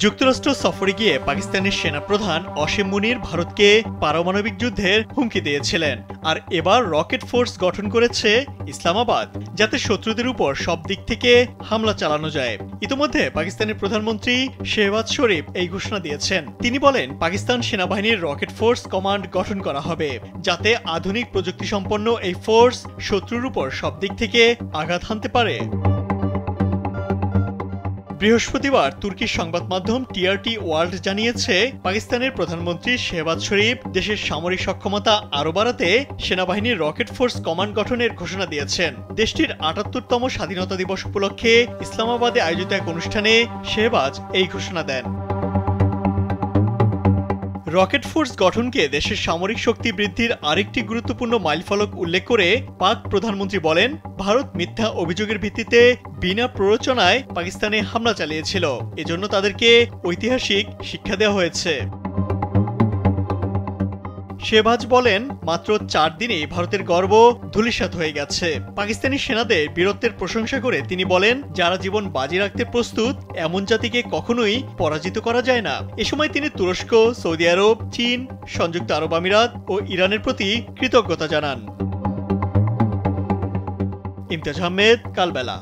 যুক্তরাষ্ট্র সফরে গিয়ে পাকিস্তানের সেনাপ্রধান অসীম মুনির ভারতকে পারমাণবিক যুদ্ধের হুমকি দিয়েছিলেন। আর এবার রকেট ফোর্স গঠন করেছে ইসলামাবাদ, যাতে শত্রুদের উপর সব দিক থেকে হামলা চালানো যায়। ইতোমধ্যে পাকিস্তানের প্রধানমন্ত্রী শেহবাজ শরীফ এই ঘোষণা দিয়েছেন। তিনি বলেন, পাকিস্তান সেনাবাহিনীর রকেট ফোর্স কমান্ড গঠন করা হবে, যাতে আধুনিক প্রযুক্তি সম্পন্ন এই ফোর্স শত্রুর উপর সব দিক থেকে আঘাত হানতে পারে। বৃহস্পতিবার তুর্কির সংবাদ মাধ্যম টিআরটি ওয়ার্ল্ড জানিয়েছে, পাকিস্তানের প্রধানমন্ত্রী শেহবাজ শরীফ দেশের সামরিক সক্ষমতা আরও বাড়াতে সেনাবাহিনীর রকেট ফোর্স কমান্ড গঠনের ঘোষণা দিয়েছেন। দেশটির ৭৮তম স্বাধীনতা দিবস উপলক্ষে ইসলামাবাদে আয়োজিত এক অনুষ্ঠানে শেহবাজ এই ঘোষণা দেন। রকেট ফোর্স গঠনকে দেশের সামরিক শক্তি বৃদ্ধির আরেকটি গুরুত্বপূর্ণ মাইলফলক উল্লেখ করে পাক প্রধানমন্ত্রী বলেন, ভারত মিথ্যা অভিযোগের ভিত্তিতে বিনা প্ররোচনায় পাকিস্তানে হামলা চালিয়েছিল, এজন্য তাদেরকে ঐতিহাসিক শিক্ষা দেওয়া হয়েছে। শেহবাজ বলেন, মাত্র ৪ দিনেই ভারতের গর্ব ধূলিসাৎ হয়ে গেছে। পাকিস্তানি সেনাদের বীরত্বের প্রশংসা করে তিনি বলেন, যারা জীবন বাজি রাখতে প্রস্তুত এমন জাতিকে কখনোই পরাজিত করা যায় না। এ সময় তিনি তুরস্ক, সৌদি আরব, চীন, সংযুক্ত আরব আমিরাত ও ইরানের প্রতি কৃতজ্ঞতা জানান। ইমতিয়াজ আহমেদ, কালবেলা।